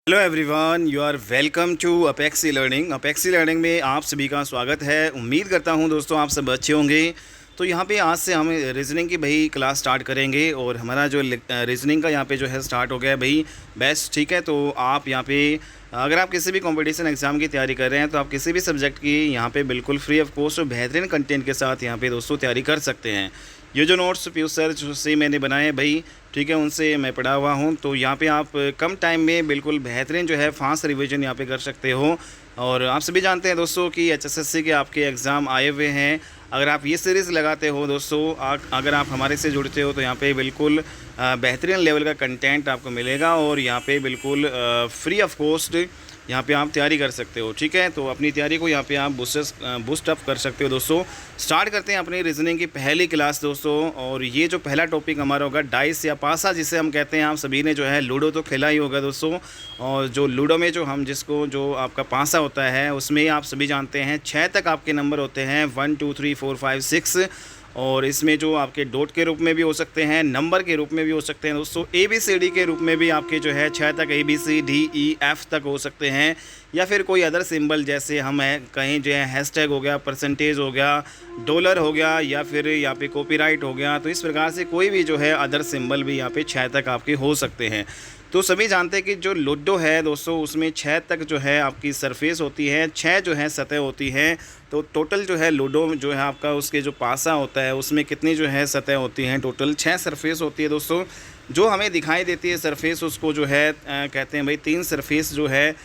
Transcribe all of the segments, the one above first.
Hello everyone, you are welcome to Apexi Learning. Apexi Learning में आप सभी का स्वागत है। उम्मीद करता हूं दोस्तों आप सब अच्छे होंगे। तो यहाँ पे आज से हम रीजनिंग की भाई क्लास स्टार्ट करेंगे और हमारा जो रीजनिंग का यहाँ पे जो है स्टार्ट हो गया है भाई बेस्ट। ठीक है, तो आप यहाँ पे अगर आप किसी भी कंपटीशन एग्ज़ाम की तैयारी कर रहे हैं तो आप किसी भी सब्जेक्ट की यहाँ पे बिल्कुल फ्री ऑफ कॉस्ट और बेहतरीन कंटेंट के साथ यहाँ पे दोस्तों तैयारी कर सकते हैं। ये जो नोट्स पीयूष सर से मैंने बनाए हैं भाई, ठीक है, उनसे मैं पढ़ा हुआ हूँ। तो यहाँ पे आप कम टाइम में बिल्कुल बेहतरीन जो है फास्ट रिवीजन यहाँ पे कर सकते हो। और आप सभी जानते हैं दोस्तों कि एचएसएससी के आपके एग्ज़ाम आए हुए हैं। अगर आप ये सीरीज़ लगाते हो दोस्तों, अगर आप हमारे से जुड़ते हो तो यहाँ पे बिल्कुल बेहतरीन लेवल का कंटेंट आपको मिलेगा और यहाँ पे बिल्कुल फ्री ऑफ कॉस्ट यहाँ पे आप तैयारी कर सकते हो। ठीक है, तो अपनी तैयारी को यहाँ पे आप बूस्ट अप कर सकते हो दोस्तों। स्टार्ट करते हैं अपनी रीजनिंग की पहली क्लास दोस्तों। और ये जो पहला टॉपिक हमारा होगा डाइस या पासा जिसे हम कहते हैं। आप सभी ने जो है लूडो तो खेला ही होगा दोस्तों। और जो लूडो में जो हम जिसको जो आपका पासा होता है उसमें आप सभी जानते हैं 6 तक आपके नंबर होते हैं, 1 2 3 4 5 6। और इसमें जो आपके डॉट के रूप में भी हो सकते हैं, नंबर के रूप में भी हो सकते हैं दोस्तों, ABCD के रूप में भी आपके जो है 6 तक ABCDEF तक हो सकते हैं। या फिर कोई अदर सिंबल जैसे हम है कहीं जो है हैशटैग हो गया, परसेंटेज हो गया, डॉलर हो गया, या फिर यहाँ पे कॉपीराइट हो गया। तो इस प्रकार से कोई भी जो है अदर सिंबल भी यहाँ पे 6 तक आपके हो सकते हैं। तो सभी जानते हैं कि जो लूडो है दोस्तों उसमें 6 तक जो है आपकी सरफेस होती है, 6 जो है सतह होती हैं। तो टोटल जो है लूडो जो है आपका उसके जो पासा होता है उसमें कितनी जो है सतह होती हैं, टोटल 6 सरफेस होती है दोस्तों। जो हमें दिखाई देती है सरफेस उसको जो है कहते हैं भाई 3 सरफेस जो है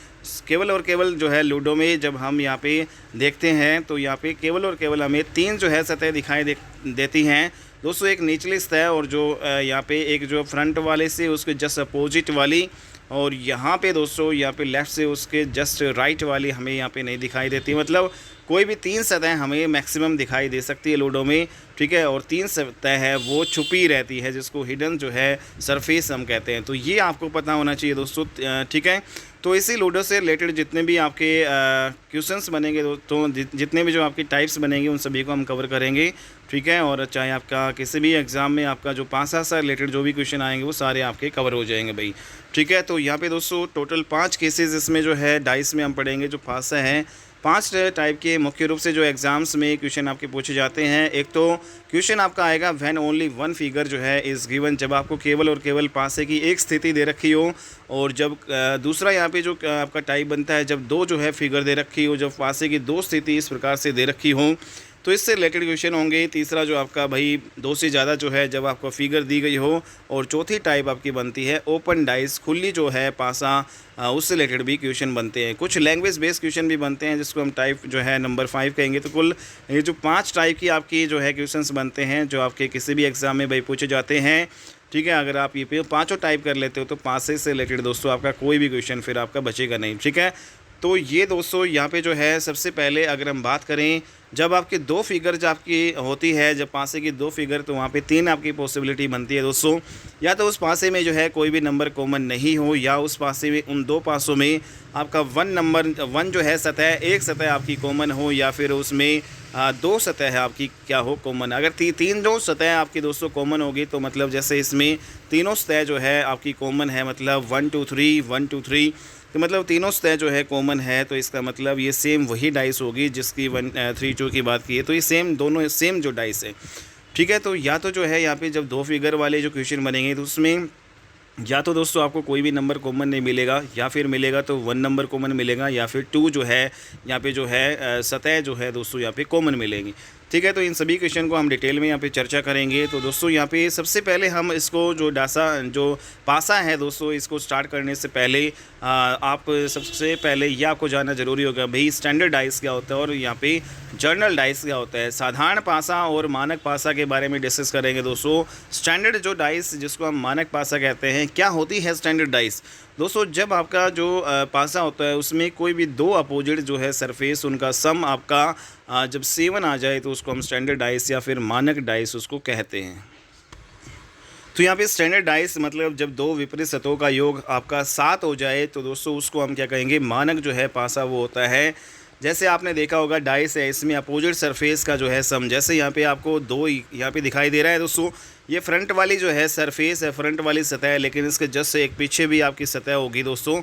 केवल और केवल जो है लूडो में जब हम यहाँ पे देखते हैं तो यहाँ पे केवल और केवल हमें 3 जो है सतह दिखाई देती हैं दोस्तों। एक निचली सतह और जो यहाँ पे एक जो फ्रंट वाले से उसके जस्ट अपोजिट वाली, और यहाँ पे दोस्तों यहाँ पे लेफ़्ट से उसके जस्ट राइट वाली हमें यहाँ पे नहीं दिखाई देती। मतलब कोई भी 3 सतह हमें मैक्सिमम दिखाई दे सकती है लूडो में। ठीक है, और 3 सतह है वो छुपी रहती है जिसको हिडन जो है सरफेस हम कहते हैं। तो ये आपको पता होना चाहिए दोस्तों। ठीक है, तो इसी लूडो से रिलेटेड जितने भी आपके क्वेश्चंस बनेंगे दोस्तों, जितने भी जो आपकी टाइप्स बनेंगे उन सभी को हम कवर करेंगे। ठीक है, और चाहे आपका किसी भी एग्ज़ाम में आपका जो पासा से रिलेटेड जो भी क्वेश्चन आएंगे वो सारे आपके कवर हो जाएंगे भाई। ठीक है, तो यहाँ पे दोस्तों टोटल 5 केसेस इसमें जो है डाइस में हम पढ़ेंगे। जो पासा है 5 टाइप के मुख्य रूप से जो एग्ज़ाम्स में क्वेश्चन आपके पूछे जाते हैं। एक तो क्वेश्चन आपका आएगा व्हेन ओनली वन फिगर जो है इज़ गिवन, जब आपको केवल और केवल पासे की एक स्थिति दे रखी हो। और जब दूसरा यहाँ पे जो आपका टाइप बनता है जब 2 जो है फिगर दे रखी हो, जब पासे की 2 स्थिति इस प्रकार से दे रखी हो तो इससे रिलेटेड क्वेश्चन होंगे। तीसरा जो आपका भाई 2 से ज़्यादा जो है जब आपको फिगर दी गई हो। और चौथी टाइप आपकी बनती है ओपन डाइस, खुली जो है पासा, उससे रिलेटेड भी क्वेश्चन बनते हैं। कुछ लैंग्वेज बेस्ड क्वेश्चन भी बनते हैं जिसको हम टाइप जो है नंबर 5 कहेंगे। तो कुल ये जो 5 टाइप की आपकी जो है क्वेश्चंस बनते हैं जो आपके किसी भी एग्ज़ाम में भाई पूछे जाते हैं। ठीक है, अगर आप ये पाँचों टाइप कर लेते हो तो पासे से रिलेटेड दोस्तों आपका कोई भी क्वेश्चन फिर आपका बचेगा नहीं। ठीक है, तो ये दोस्तों यहाँ पे जो है सबसे पहले अगर हम बात करें जब आपकी 2 फिगर जो आपकी होती है, जब पासे की 2 फिगर, तो वहाँ पे 3 आपकी पॉसिबिलिटी बनती है दोस्तों। या तो उस पासे में जो है कोई भी नंबर कॉमन नहीं हो, या उस पासे में उन 2 पासों में आपका 1 जो है सतह, एक सतह आपकी कॉमन हो, या फिर उसमें 2 सतह है आपकी क्या हो कॉमन। अगर 3 जो सतह आपकी दोस्तों कॉमन होगी तो मतलब जैसे इसमें तीनों सतह जो है आपकी कॉमन है, मतलब 1 2 3 1 2 3, तो मतलब तीनों सतह जो है कॉमन है। तो इसका मतलब ये सेम वही डाइस होगी जिसकी 1 3 2 की बात की है। तो ये सेम दोनों सेम जो डाइस है। ठीक है, तो या तो जो है यहाँ पे जब 2 फिगर वाले जो क्वेश्चन बनेंगे तो उसमें या तो दोस्तों आपको कोई भी नंबर कॉमन नहीं मिलेगा, या फिर मिलेगा तो 1 नंबर कॉमन मिलेगा, या फिर 2 जो है यहाँ पे जो है सतह जो है दोस्तों यहाँ पे कॉमन मिलेंगी। ठीक है, तो इन सभी क्वेश्चन को हम डिटेल में यहाँ पे चर्चा करेंगे। तो दोस्तों यहाँ पे सबसे पहले हम इसको जो पासा है दोस्तों, इसको स्टार्ट करने से पहले आप सबसे पहले ये आपको जानना ज़रूरी होगा भाई स्टैंडर्ड डाइस क्या होता है और यहाँ पे जर्नल डाइस क्या होता है। साधारण पासा और मानक पासा के बारे में डिस्कस करेंगे दोस्तों। स्टैंडर्ड जो डाइस जिसको हम मानक पासा कहते हैं, क्या होती है स्टैंडर्ड डाइस दोस्तों? जब आपका जो पासा होता है उसमें कोई भी 2 अपोजिट जो है सरफेस उनका सम आपका जब 7 आ जाए तो उसको हम स्टैंडर्ड डाइस या फिर मानक डाइस उसको कहते हैं। तो यहाँ पे स्टैंडर्ड डाइस मतलब जब 2 विपरीत सतहों का योग आपका 7 हो जाए तो दोस्तों उसको हम क्या कहेंगे, मानक जो है पासा वो होता है। जैसे आपने देखा होगा डाइस है, इसमें अपोजिट सरफेस का जो है सम, जैसे यहाँ पे आपको 2 यहाँ पे दिखाई दे रहा है दोस्तों। ये फ्रंट वाली जो है सरफेस है, फ्रंट वाली सतह है, लेकिन इसके जस्ट से एक पीछे भी आपकी सतह होगी दोस्तों।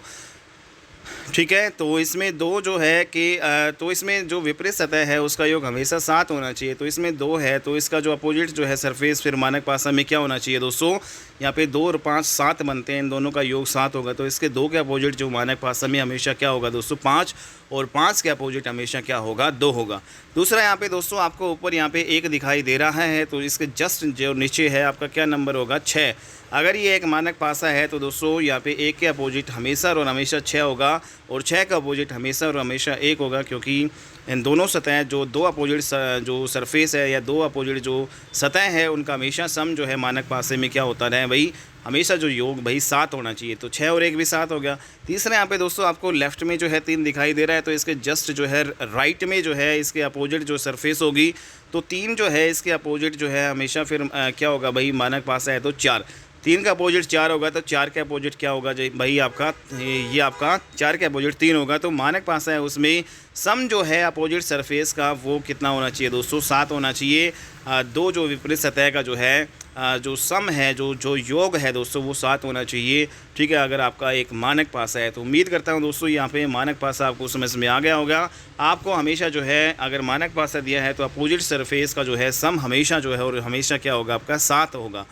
ठीक है। तो इसमें दो जो है कि तो इसमें जो विपरीत सतह है उसका योग हमेशा 7 होना चाहिए। तो इसमें 2 है, तो इसका जो अपोजिट जो है सरफेस फिर मानक पासा में क्या होना चाहिए दोस्तों, यहाँ पे 2 और 5 7 बनते हैं, इन दोनों का योग 7 होगा। तो इसके 2 के अपोजिट जो मानक पासा में हमेशा क्या होगा दोस्तों 5, और 5 के अपोजिट हमेशा क्या होगा 2 होगा। दूसरा यहाँ पे दोस्तों आपको ऊपर यहाँ पे 1 दिखाई दे रहा है, तो इसके जस्ट जो नीचे है आपका क्या नंबर होगा 6। अगर ये एक मानक पासा है तो दोस्तों यहाँ पे 1 के अपोजिट हमेशा और हमेशा 6 होगा, और 6 का अपोजिट हमेशा और हमेशा 1 होगा, क्योंकि इन दोनों सतह जो 2 अपोजिट जो सरफेस है या 2 अपोजिट जो सतह है उनका हमेशा सम जो है मानक पासे में क्या होता है भाई, हमेशा जो योग भाई 7 होना चाहिए। तो 6 और 1 भी 7 हो गया। तीसरा यहाँ पे दोस्तों आपको लेफ्ट में जो है 3 दिखाई दे रहा है, तो इसके जस्ट जो है राइट में जो है इसके अपोजिट जो सरफेस होगी, तो 3 जो है इसके अपोजिट जो है हमेशा फिर क्या होगा भाई, मानक पासा है तो 4, 3 का अपोजिट 4 होगा, तो 4 के अपोजिट क्या होगा भाई आपका, ये आपका 4 के अपोजिट 3 होगा। तो मानक पासा है उसमें सम जो है अपोजिट सरफेस का वो कितना होना चाहिए दोस्तों 7 होना चाहिए। दो जो विपरीत सतह का जो है जो सम है जो योग है दोस्तों वो 7 होना चाहिए। ठीक है, अगर आपका एक मानक पासा है। तो उम्मीद करता हूँ दोस्तों यहाँ पे मानक पासा आपको समझ में आ गया होगा। आपको हमेशा जो है अगर मानक पासा दिया है तो अपोजिट सरफेस का जो है सम हमेशा जो है और हमेशा क्या होगा आपका 7 होगा।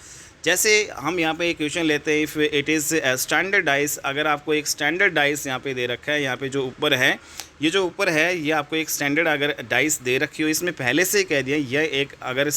जैसे हम यहाँ पे एक क्वेश्चन लेते हैं, if it is standard dice, अगर आपको एक स्टैंडर्ड डाइस यहाँ पे दे रखा है, यहाँ पे जो ऊपर है, ये जो ऊपर है ये आपको एक स्टैंडर्ड अगर डाइस दे रखी हो, इसमें पहले से कह दिया यह एक अगर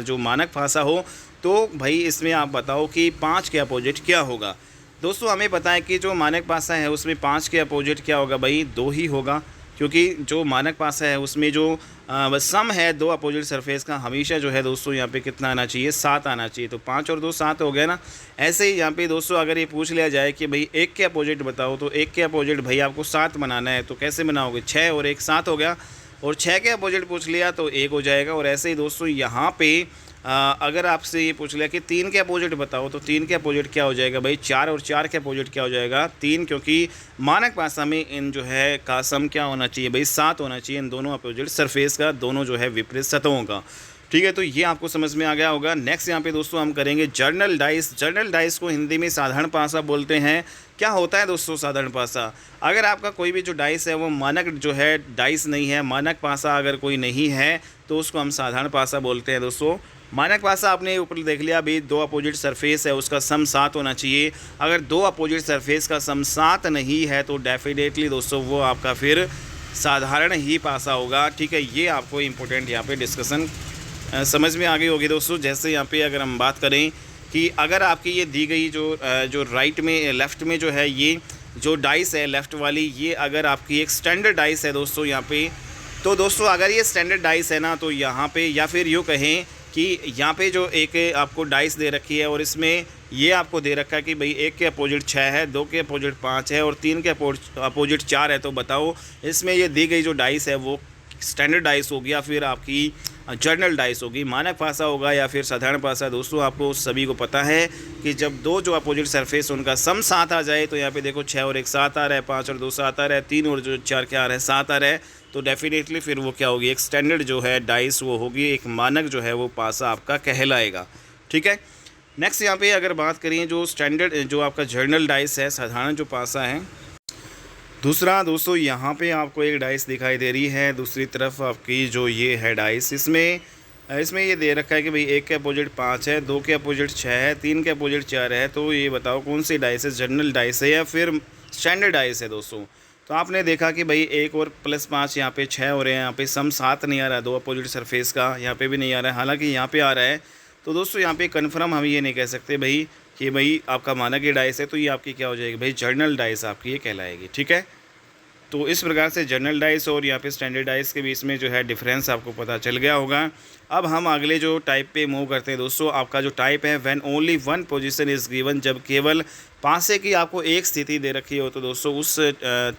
जो मानक पासा हो तो भाई इसमें आप बताओ कि 5 के अपोजिट क्या होगा। दोस्तों हमें पता है कि जो मानक पासा है उसमें 5 के अपोजिट क्या होगा भाई 2 ही होगा, क्योंकि जो मानक पासा है उसमें जो सम है 2 अपोजिट सरफेस का हमेशा जो है दोस्तों यहाँ पे कितना आना चाहिए 7 आना चाहिए। तो 5 और 2 7 हो गया ना। ऐसे ही यहाँ पे दोस्तों अगर ये पूछ लिया जाए कि भाई 1 के अपोजिट बताओ, तो 1 के अपोजिट भाई आपको 7 बनाना है, तो कैसे बनाओगे 6 और 1 7 हो गया, और 6 के अपोजिट पूछ लिया तो 1 हो जाएगा। और ऐसे ही दोस्तों यहाँ पे अगर आपसे ये पूछ लिया कि 3 के अपोजिट बताओ, तो 3 के अपोजिट क्या हो जाएगा भाई 4, और 4 के अपोजिट क्या हो जाएगा 3, क्योंकि मानक पासा में इन जो है का सम क्या होना चाहिए भाई 7 होना चाहिए, इन दोनों अपोजिट सरफेस का, दोनों जो है विपरीत सतहों का। ठीक है, तो ये आपको समझ में आ गया होगा। नेक्स्ट यहाँ पे दोस्तों हम करेंगे जर्नल डाइस। जर्नल डाइस को हिंदी में साधारण पासा बोलते हैं। क्या होता है दोस्तों साधारण पासा, अगर आपका कोई भी जो डाइस है वो मानक जो है डाइस नहीं है, मानक पासा अगर कोई नहीं है तो उसको हम साधारण पासा बोलते हैं दोस्तों। मानक पासा आपने ऊपर देख लिया अभी 2 अपोजिट सरफेस है उसका सम 7 होना चाहिए। अगर 2 अपोजिट सरफेस का सम 7 नहीं है तो डेफिनेटली दोस्तों वो आपका फिर साधारण ही पासा होगा। ठीक है, ये आपको इम्पोर्टेंट यहाँ पे डिस्कशन समझ में आ गई होगी दोस्तों। जैसे यहाँ पे अगर हम बात करें कि अगर आपकी ये दी गई जो राइट में लेफ़्ट में जो है ये जो डाइस है लेफ़्ट वाली, ये अगर आपकी एक स्टैंडर्ड डाइस है दोस्तों यहाँ पे, तो दोस्तों अगर ये स्टैंडर्ड डाइस है ना, तो यहाँ पे या फिर यूँ कहें कि यहाँ पे जो एक आपको डाइस दे रखी है और इसमें ये आपको दे रखा है कि भाई 1 के अपोजिट 6 है, 2 के अपोजिट 5 है और 3 के अपोजिट 4 है, तो बताओ इसमें ये दी गई जो डाइस है वो स्टैंडर्ड डाइस होगी या फिर आपकी जर्नल डाइस होगी, मानक पासा होगा या फिर साधारण पासा। दोस्तों आपको सभी को पता है कि जब 2 जो अपोजिट सरफेस उनका सम 7 आ जाए, तो यहाँ पे देखो 6 और 1 7 आ रहा है, 5 और 2 7 आ रहा है, 3 और जो 4 क्या आ रहा है 7 आ रहा है, तो डेफिनेटली फिर वो क्या होगी एक स्टैंडर्ड जो है डाइस वो होगी, एक मानक जो है वो पासा आपका कहलाएगा। ठीक है, नेक्स्ट यहाँ पे अगर बात करें जो स्टैंडर्ड जो आपका जर्नल डाइस है, साधारण जो पासा है। दूसरा दोस्तों यहाँ पे आपको एक डाइस दिखाई दे रही है, दूसरी तरफ आपकी जो ये है डाइस, इसमें ये दे रखा है कि भाई 1 के अपोजिट 5 है, 2 के अपोजिट 6 है, 3 के अपोजिट 4 है, तो ये बताओ कौन सी डाइस है, जर्नल डाइस है या फिर स्टैंडर्ड डाइस है दोस्तों। तो आपने देखा कि भाई 1 और प्लस 5 यहाँ पे 6 हो रहे हैं, यहाँ पे सम 7 नहीं आ रहा है 2 अपोजिट सरफेस का, यहाँ पे भी नहीं आ रहा है, हालांकि यहाँ पे आ रहा है। तो दोस्तों यहाँ पे कन्फर्म हम ये नहीं कह सकते भाई कि भाई आपका मानक ये डाइस है, तो ये आपकी क्या हो जाएगी भाई जर्नल डाइस आपकी ये कहलाएगी। ठीक है, तो इस प्रकार से जर्नल डाइस और यहाँ पे स्टैंडर्ड डाइस के बीच में जो है डिफरेंस आपको पता चल गया होगा। अब हम अगले जो टाइप पे मूव करते हैं दोस्तों। आपका जो टाइप है when only one position is given, जब केवल पासे की आपको एक स्थिति दे रखी हो, तो दोस्तों उस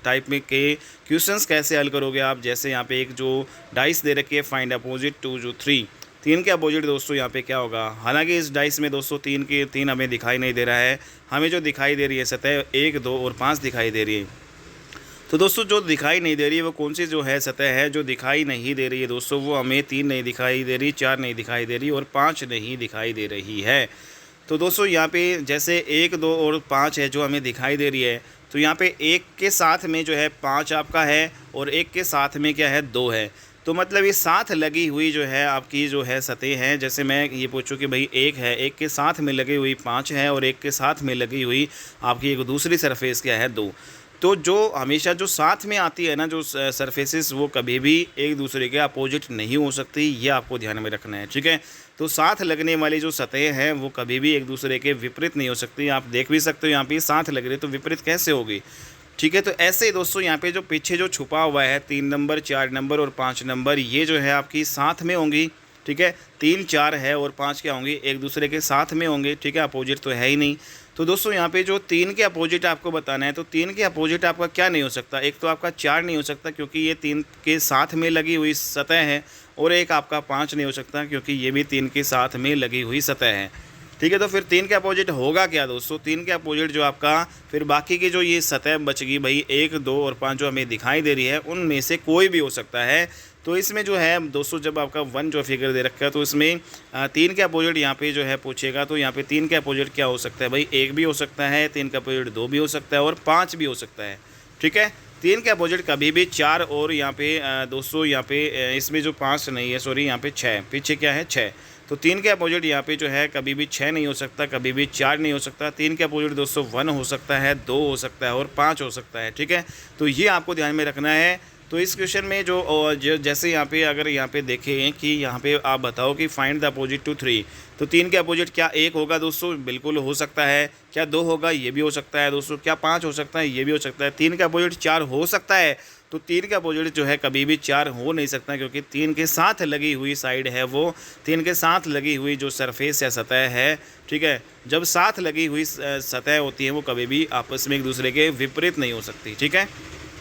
टाइप में के क्वेश्चंस कैसे हल करोगे आप। जैसे यहाँ पे एक जो डाइस दे रखी है फाइंड अपोजिट टू जो 3 के अपोजिट दोस्तों यहाँ पे क्या होगा। हालांकि इस डाइस में दोस्तों 3 हमें दिखाई नहीं दे रहा है, हमें जो दिखाई दे रही है सतह 1 2 और 5 दिखाई दे रही है। तो दोस्तों जो दिखाई नहीं दे रही है वो कौन सी जो है सतह है जो दिखाई नहीं दे रही है दोस्तों, वो हमें 3 नहीं दिखाई दे रही, 4 नहीं दिखाई दे रही और 5 नहीं दिखाई दे रही है। तो दोस्तों यहाँ पे जैसे 1, 2 और 5 है जो हमें दिखाई दे रही है, तो यहाँ पे 1 के साथ में जो है 5 आपका है और 1 के साथ में क्या है 2 है। तो मतलब ये साथ लगी हुई जो है आपकी जो है सतह हैं। जैसे मैं ये पूछूं कि भाई 1 है, 1 के साथ में लगी हुई 5 है और 1 के साथ में लगी हुई आपकी एक दूसरी सरफेस क्या है 2। तो जो हमेशा जो साथ में आती है ना जो सरफेसेस, वो कभी भी एक दूसरे के अपोजिट नहीं हो सकती, ये आपको ध्यान में रखना है, ठीक है। तो साथ लगने वाली जो सतह हैं वो कभी भी एक दूसरे के विपरीत नहीं हो सकती। आप देख भी सकते हो यहाँ पे साथ लग रही है तो विपरीत कैसे होगी, ठीक है। तो ऐसे ही दोस्तों यहाँ पे जो पीछे जो छुपा हुआ है 3 नंबर, 4 नंबर और 5 नंबर, ये जो है आपकी साथ में होंगी, ठीक है। 3, 4 है और 5 क्या होंगी, एक दूसरे के साथ में होंगे, ठीक है, अपोजिट तो है ही नहीं। तो दोस्तों यहाँ पे जो 3 के अपोजिट आपको बताना है, तो 3 के अपोजिट आपका क्या नहीं हो सकता, एक तो आपका 4 नहीं हो सकता क्योंकि ये 3 के साथ में लगी हुई सतह है, और एक आपका 5 नहीं हो सकता क्योंकि ये भी 3 के साथ में लगी हुई सतह है, ठीक है। तो फिर 3 के अपोजिट होगा क्या दोस्तों, 3 के अपोजिट जो आपका फिर बाकी की जो ये सतह बच गई भाई 1, 2 और 5 जो हमें दिखाई दे रही है, उनमें से कोई भी हो सकता है। तो इसमें जो है दोस्तों जब आपका 1 जो फिगर दे रखा है तो इसमें 3 के अपोजिट यहाँ पे जो है पूछेगा, तो यहाँ पे 3 के अपोजिट क्या हो सकता है भाई, 1 भी हो सकता है, 3 का अपोजिट 2 भी हो सकता है और 5 भी हो सकता है, ठीक है। 3 के अपोजिट कभी भी 4 और यहाँ पे दोस्तों यहाँ पे इसमें जो 5 नहीं है, सॉरी यहाँ पे 6, पीछे क्या है 6। तो 3 के अपोजिट यहाँ पे जो है कभी भी 6 नहीं हो सकता, कभी भी 4 नहीं हो सकता। 3 के अपोजिट दोस्तों 1 हो सकता है, 2 हो सकता है और 5 हो सकता है, ठीक है। तो ये आपको ध्यान में रखना है। तो इस क्वेश्चन में जो जैसे यहाँ पे अगर यहाँ पे देखें कि यहाँ पे आप बताओ कि फाइंड द अपोजिट टू 3, तो 3 के अपोजिट क्या 1 होगा दोस्तों, बिल्कुल हो सकता है। क्या 2 होगा, ये भी हो सकता है दोस्तों। क्या 5 हो सकता है, ये भी हो सकता है। 3 का अपोजिट 4 हो सकता है, तो 3 का अपोजिट जो है कभी भी 4 हो नहीं सकता क्योंकि 3 के साथ लगी हुई साइड है वो, 3 के साथ लगी हुई जो सरफेस या सतह है, ठीक है, जब साथ लगी हुई सतह होती है वो कभी भी आपस में एक दूसरे के विपरीत नहीं हो सकती, ठीक है।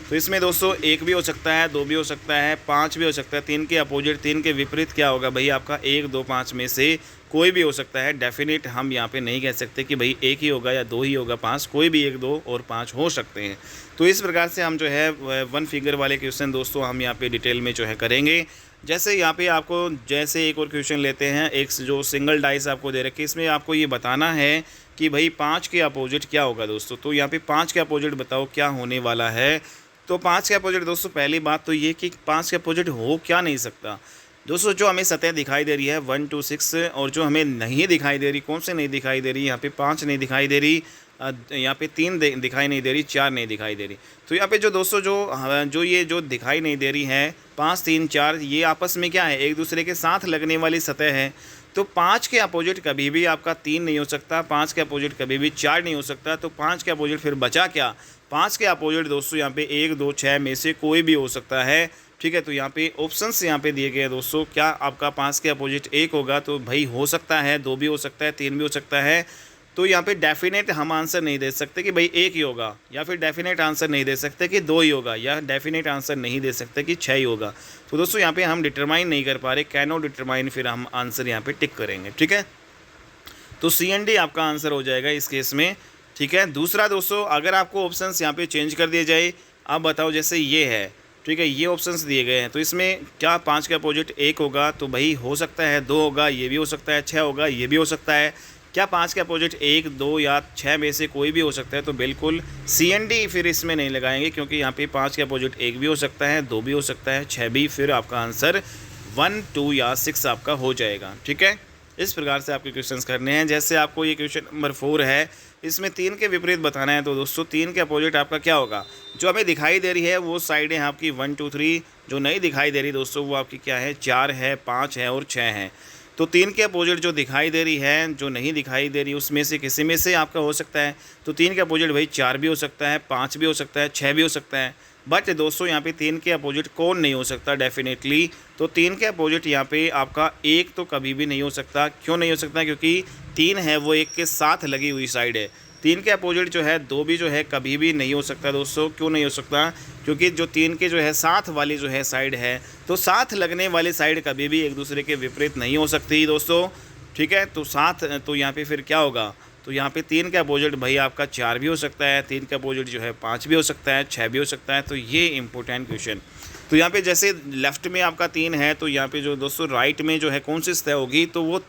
तो इसमें दोस्तों 1 भी हो सकता है, 2 भी हो सकता है, 5 भी हो सकता है। 3 के अपोजिट, 3 के विपरीत क्या होगा भाई आपका 1, 2, 5 में से कोई भी हो सकता है। डेफिनेट हम यहाँ पे नहीं कह सकते कि भाई 1 ही होगा या 2 ही होगा, 5 कोई भी 1, 2 और 5 हो सकते हैं। तो इस प्रकार से हम जो है 1 फिगर वाले क्वेश्चन दोस्तों हम यहाँ पे डिटेल में जो है करेंगे। जैसे यहाँ पे आपको जैसे एक और क्वेश्चन लेते हैं, एक जो सिंगल डाइस आपको दे रखी है, इसमें आपको ये बताना है कि भाई 5 के अपोजिट क्या होगा दोस्तों। तो यहाँ पे 5 के अपोजिट बताओ क्या होने वाला है। तो 5 के अपोजिट दोस्तों पहली बात तो ये कि 5 के अपोजिट हो क्या नहीं सकता दोस्तों। जो हमें सतह दिखाई दे रही है 1, 2, 6, और जो हमें नहीं दिखाई दे रही, कौन से नहीं दिखाई दे रही, यहाँ पे 5 नहीं दिखाई दे रही, यहाँ पे 3 दिखाई नहीं दे रही, 4 नहीं दिखाई दे रही। तो यहाँ पे जो दोस्तों जो ये जो दिखाई नहीं दे रही है 5, 3, 4, ये आपस में क्या है, एक दूसरे के साथ लगने वाली सतह है। तो 5 के अपोजिट कभी भी आपका 3 नहीं हो सकता, 5 के अपोजिट कभी भी 4 नहीं हो सकता। तो 5 के अपोजिट फिर बचा क्या, 5 के अपोजिट दोस्तों यहाँ पे 1, 2, 6 में से कोई भी हो सकता है, ठीक है। तो यहाँ पे ऑप्शंस यहाँ पे दिए गए हैं दोस्तों। क्या आपका 5 के अपोजिट 1 होगा, तो भाई हो सकता है, 2 भी हो सकता है, 3 भी हो सकता है। तो यहाँ पे डेफिनेट हम आंसर नहीं दे सकते कि भाई 1 ही होगा, या फिर डेफिनेट आंसर नहीं दे सकते कि 2 ही होगा, या डेफिनेट आंसर नहीं दे सकते कि 6 ही होगा। तो दोस्तों यहाँ पे हम डिटरमाइन नहीं कर पा रहे, कैन नॉट डिटरमाइन, फिर हम आंसर यहाँ पे टिक करेंगे, ठीक है। तो CND आपका आंसर हो जाएगा इस केस में, ठीक है। दूसरा दोस्तों, अगर आपको ऑप्शंस यहाँ पे चेंज कर दिए जाए, आप बताओ जैसे ये है, ठीक है, ये ऑप्शंस दिए गए हैं, तो इसमें क्या 5 के अपोजिट 1 होगा, तो भाई हो सकता है 2 होगा, ये भी हो सकता है, 6 होगा, ये भी हो सकता है। क्या 5 के अपोजिट 1, 2 या 6 में से कोई भी हो सकता है, तो बिल्कुल CND फिर इसमें नहीं लगाएंगे क्योंकि यहाँ पे 5 के अपोजिट 1 भी हो सकता है, 2 भी हो सकता है, 6 भी, फिर आपका आंसर 1, 2 या 6 आपका हो जाएगा, ठीक है। इस प्रकार से आपके क्वेश्चंस करने हैं। जैसे आपको ये क्वेश्चन नंबर 4 है, इसमें 3 के विपरीत बताना है। तो दोस्तों 3 के अपोजिट आपका क्या होगा, जो हमें दिखाई दे रही है वो साइड है आपकी 1, 2, 3, जो नहीं दिखाई दे रही दोस्तों वो आपकी क्या है, 4 है, 5 है और 6 है। तो 3 के अपोजिट जो दिखाई दे रही है, जो नहीं दिखाई दे रही, उसमें से किसी में से आपका हो सकता है। तो 3 के अपोजिट भाई 4 भी हो सकता है, 5 भी हो सकता है, 6 भी हो सकता है। बट दोस्तों यहाँ पे 3 के अपोजिट कौन नहीं हो सकता डेफिनेटली, तो 3 के अपोजिट यहाँ पे आपका 1 तो कभी भी नहीं हो सकता। क्यों नहीं हो सकता, क्योंकि 3 है वो 1 के साथ लगी हुई साइड है। 3 के अपोजिट जो है 2 भी जो है कभी भी नहीं हो सकता दोस्तों। क्यों नहीं हो सकता, क्योंकि जो 3 के जो है साथ वाली जो है साइड है, तो साथ लगने वाली साइड कभी भी एक दूसरे के विपरीत नहीं हो सकती दोस्तों, ठीक है। तो साथ, तो यहाँ पे फिर क्या होगा, तो यहाँ पे 3 का अपोजिट भाई आपका 4 भी हो सकता है, 3 का अपोजिट जो है 5 भी हो सकता है, 6 भी हो सकता है। तो ये इंपॉर्टेंट क्वेश्चन। तो यहाँ पे जैसे लेफ़्ट में आपका 3 है, तो यहाँ पे जो दोस्तों राइट में जो है कौन सी सतह होगी, तो वो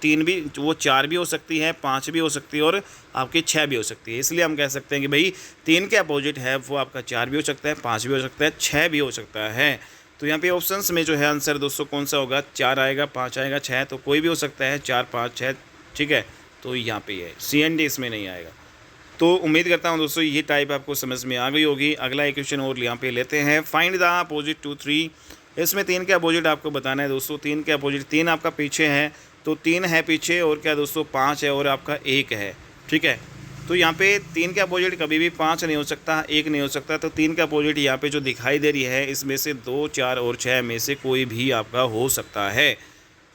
4 भी हो सकती है, 5 भी हो सकती है और आपकी 6 भी हो सकती है। इसलिए हम कह सकते हैं कि भाई 3 के अपोजिट है वो आपका 4 भी हो सकता है, 5 भी हो सकता है, 6 भी हो सकता है। तो यहाँ पे ऑप्शंस में जो है आंसर दोस्तों कौन सा होगा, 4 आएगा, 5 आएगा, 6, तो कोई भी हो सकता है, 4, 5, 6, ठीक है। तो यहाँ पे है CND इसमें नहीं आएगा। तो उम्मीद करता हूँ दोस्तों ये टाइप आपको समझ में आ गई होगी। अगला एक क्वेश्चन और यहाँ पे लेते हैं, फाइंड द अपोजिट टू 3। इसमें 3 के अपोजिट आपको बताना है दोस्तों। 3 के अपोजिट, 3 आपका पीछे है, तो 3 है पीछे और क्या दोस्तों 5 है और आपका 1 है, ठीक है। तो यहाँ पे 3 का अपोजिट कभी भी 5 नहीं हो सकता, 1 नहीं हो सकता। तो 3 का अपोजिट यहाँ पे जो दिखाई दे रही है इसमें से 2, 4 और 6 में से कोई भी आपका हो सकता है,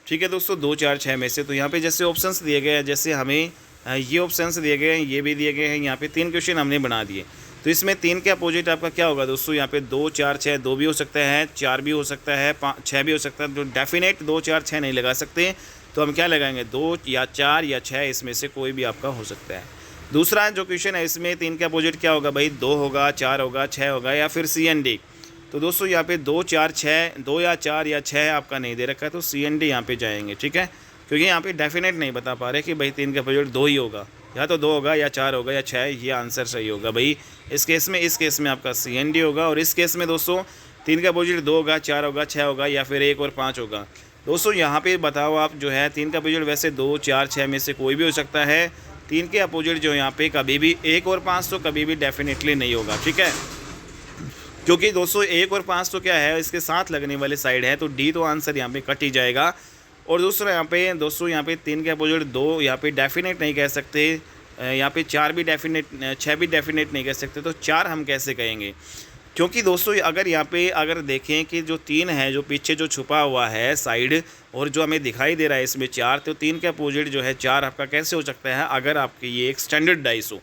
ठीक है दोस्तों, 2, 4, 6 में से। तो यहाँ पे जैसे ऑप्शंस दिए गए हैं, जैसे हमें ये ऑप्शंस दिए गए हैं, ये भी दिए गए हैं, यहाँ पे 3 क्वेश्चन हमने बना दिए। तो इसमें 3 के अपोजिट आपका क्या होगा दोस्तों, यहाँ पे 2, 4, 6, 2 भी हो सकता है, 4 भी हो सकता है, 5, 6 भी हो सकता है। तो डेफिनेट 2, 4, 6 नहीं लगा सकते, तो हम क्या लगाएंगे, 2 या 4 या 6, इसमें से कोई भी आपका हो सकता है। दूसरा जो क्वेश्चन है इसमें 3 के अपोजिट क्या होगा भाई, 2 होगा, 4 होगा, 6 होगा या फिर CND। तो दोस्तों यहाँ पे 2, 4, 6, 2 या 4 या 6 आपका नहीं दे रखा है, तो CND यहाँ पे जाएंगे, ठीक है। क्योंकि यहाँ पे डेफिनेट नहीं बता पा रहे कि भाई 3 का अपोजिट 2 ही होगा, या तो 2 होगा या 4 होगा या 6, ये आंसर सही होगा भाई इस केस में आपका CND होगा। और इस केस में दोस्तों 3 का अपोजिट 2 होगा, 4 होगा, 6 होगा या फिर 1 और 5 होगा। दोस्तों यहाँ पे बताओ आप जो है 3 का अपोजिट वैसे 2, 4, 6 में से कोई भी हो सकता है। 3 के अपोजिट जो यहाँ पे कभी भी 1 और 5 तो कभी भी डेफिनेटली नहीं होगा, ठीक है। क्योंकि दोस्तों 1 और 5 तो क्या है, इसके साथ लगने वाले साइड है, तो D तो आंसर यहाँ पे कट ही जाएगा। और दूसरा यहाँ पे दोस्तों यहाँ पे 3 के अपोजिट 2 यहाँ पे डेफिनेट नहीं कह सकते, यहाँ पे 4 भी डेफिनेट, 6 भी डेफिनेट नहीं कह सकते। तो 4 हम कैसे कहेंगे, क्योंकि दोस्तों अगर यहाँ पे अगर देखें कि जो 3 है जो पीछे जो छुपा हुआ है साइड और जो हमें दिखाई दे रहा है इसमें 4, तो 3 के अपोजिट जो है 4 आपका कैसे हो सकता है, अगर आपकी ये एक स्टैंडर्ड डाइस हो।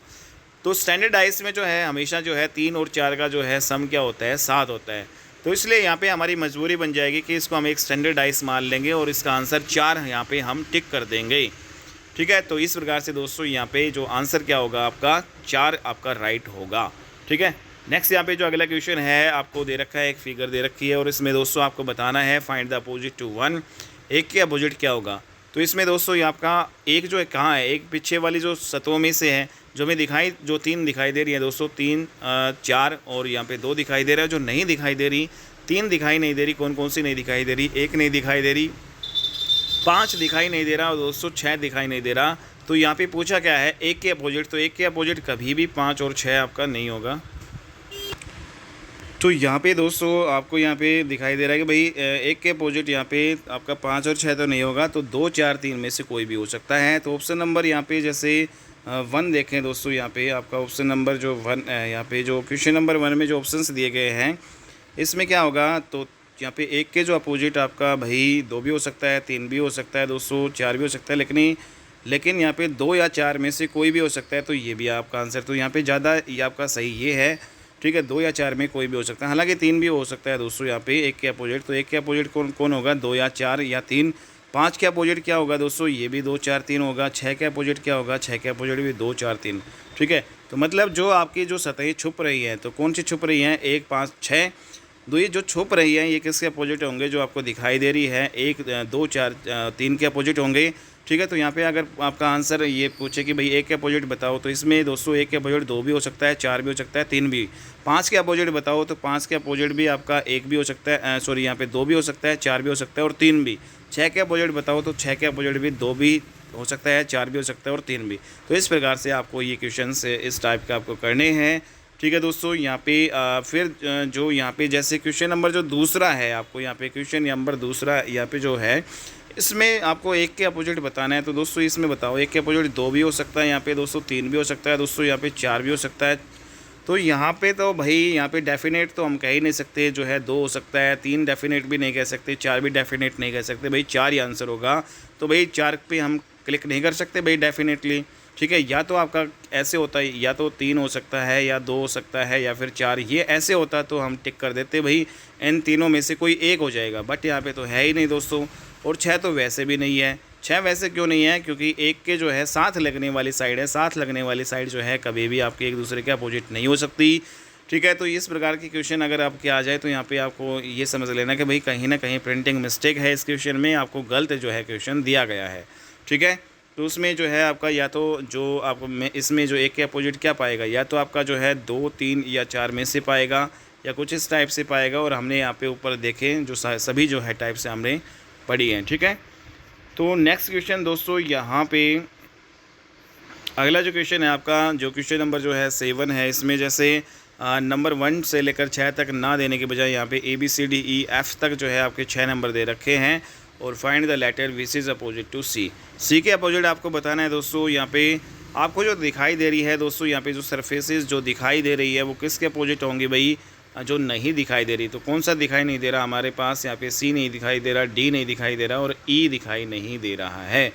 तो स्टैंडर्ड डाइस में जो है हमेशा जो है 3 और 4 का जो है सम क्या होता है, 7 होता है। तो इसलिए यहाँ पे हमारी मजबूरी बन जाएगी कि इसको हम एक स्टैंडर्ड डाइस मान लेंगे और इसका आंसर 4 यहाँ पे हम टिक कर देंगे, ठीक है। तो इस प्रकार से दोस्तों यहाँ पे जो आंसर क्या होगा आपका 4 आपका राइट होगा, ठीक है। नेक्स्ट यहाँ पे जो अगला क्वेश्चन है आपको दे रखा है, एक फिगर दे रखी है और इसमें दोस्तों आपको बताना है फाइंड द अपोजिट टू 1। 1 के अपोजिट क्या होगा। तो इसमें दोस्तों ये आपका 1 जो है कहाँ है, एक पीछे वाली जो सतहों में से है जो हमें जो 3 दिखाई दे रही है दोस्तों, 3, 4 और यहाँ पे 2 दिखाई दे रहा है। जो नहीं दिखाई दे रही, 3 दिखाई नहीं दे रही, कौन कौन सी नहीं दिखाई दे रही, 1 नहीं दिखाई दे रही, 5 दिखाई नहीं दे रहा और दोस्तों 6 दिखाई नहीं दे रहा। तो यहाँ पे पूछा क्या है 1 के अपोजिट, तो 1 के अपोजिट कभी भी 5 और 6 आपका नहीं होगा। तो यहाँ पे दोस्तों आपको यहाँ पे दिखाई दे रहा है कि भाई 1 के अपोजिट यहाँ पे आपका 5 और 6 तो नहीं होगा, तो 2, 4, 3 में से कोई भी हो सकता है। तो ऑप्शन नंबर यहाँ पे जैसे 1 देखें दोस्तों, यहाँ पे आपका ऑप्शन नंबर जो 1 यहाँ पे जो क्वेश्चन नंबर 1 में जो ऑप्शंस दिए गए हैं इसमें क्या होगा, तो यहाँ पे 1 के जो अपोजिट आपका भाई 2 भी हो सकता है, 3 भी हो सकता है दोस्तों, 4 भी हो सकता है, लेकिन यहाँ पे 2 या 4 में से कोई भी हो सकता है। तो ये भी आपका आंसर, तो यहाँ पे ज़्यादा ये आपका सही ये है, ठीक है। 2 या 4 में कोई भी हो सकता है, हालांकि 3 भी हो सकता है दोस्तों यहाँ पे 1 के अपोजिट। तो 1 के अपोजिट कौन होगा, 2 या 4 या 3। 5 के अपोजिट क्या होगा दोस्तों, ये भी 2, 4, 3 होगा। 6 के अपोजिट क्या होगा, 6 के अपोजिट भी 2, 4, 3, ठीक है। तो मतलब जो आपकी जो सतहें छुप रही हैं, तो कौन सी छुप रही हैं, 1, 5, 6, 2 ये जो छुप रही हैं ये किसके अपोजिट होंगे, जो आपको दिखाई दे रही है 1, 2, 4, 3 के अपोजिट होंगे, ठीक है। तो यहाँ पे अगर आपका आंसर ये पूछे कि भाई 1 के अपोजिट बताओ, तो इसमें दोस्तों 1 के अपोजिट 2 भी हो सकता है, 4 भी हो सकता है, 3 भी। 5 के अपोजिट बताओ, तो 5 के अपोजिट भी आपका 1 भी हो सकता है, सॉरी यहाँ पे 2 भी हो सकता है, 4 भी हो सकता है और 3 भी। 6 के अपोजिट बताओ, तो 6 के अपोजिट भी 2 भी हो सकता है, 4 भी हो सकता है और 3 भी। तो इस प्रकार से आपको ये क्वेश्चन इस टाइप का आपको करने हैं, ठीक है दोस्तों। यहाँ पे फिर जो यहाँ पे जैसे क्वेश्चन नंबर जो दूसरा है, आपको यहाँ पे क्वेश्चन नंबर दूसरा यहाँ पे जो है इसमें आपको 1 के अपोजिट बताना है। तो दोस्तों इसमें बताओ 1 के अपोजिट 2 भी हो सकता है, यहाँ पे दोस्तों 3 भी हो सकता है, दोस्तों यहाँ पे 4 भी हो सकता है। तो यहाँ पे तो भाई यहाँ पे डेफिनेट तो हम कह ही नहीं सकते, जो है 2 हो सकता है, 3 डेफिनेट भी नहीं कह सकते, 4 भी डेफिनेट नहीं कह सकते, भाई 4 ही आंसर होगा। तो भाई 4 पे हम क्लिक नहीं कर सकते भाई डेफिनेटली, ठीक है। या तो आपका ऐसे होता है, या तो 3 हो सकता है, या 2 हो सकता है, या फिर 4, ये ऐसे होता तो हम टिक कर देते भाई इन तीनों में से कोई एक हो जाएगा, बट यहाँ पे तो है ही नहीं दोस्तों। और 6 तो वैसे भी नहीं है, 6 वैसे क्यों नहीं है, क्योंकि एक के जो है साथ लगने वाली साइड है, साथ लगने वाली साइड जो है कभी भी आपके एक दूसरे के अपोजिट नहीं हो सकती। ठीक है, तो इस प्रकार की क्वेश्चन अगर आपके आ जाए तो यहाँ पे आपको ये समझ लेना कि भाई कहीं ना कहीं प्रिंटिंग मिस्टेक है, इस क्वेश्चन में आपको गलत जो है क्वेश्चन दिया गया है। ठीक है, तो उसमें जो है आपका या तो जो आपको इसमें जो एक के अपोजिट क्या पाएगा, या तो आपका जो है 2, 3 या 4 में से पाएगा, या कुछ इस टाइप से पाएगा। और हमने यहाँ पे ऊपर देखें जो सभी जो है टाइप से हमने पढ़ी हैं। ठीक है, तो नेक्स्ट क्वेश्चन दोस्तों यहाँ पे अगला जो क्वेश्चन है आपका, जो क्वेश्चन नंबर जो है 7 है, इसमें जैसे नंबर 1 से लेकर 6 तक ना देने के बजाय यहाँ पे ABCDEF तक जो है आपके 6 नंबर दे रखे हैं। और find the letter which is opposite to C. C के अपोजिट आपको बताना है दोस्तों। यहाँ पे आपको जो दिखाई दे रही है दोस्तों, यहाँ पे जो सरफेसेस जो दिखाई दे रही है वो किसके अपोजिट होंगी भाई, जो नहीं दिखाई दे रही। तो कौन सा दिखाई नहीं दे रहा हमारे पास, यहाँ पे सी नहीं दिखाई दे रहा, डी नहीं दिखाई दे रहा और ई दिखाई नहीं दे रहा है।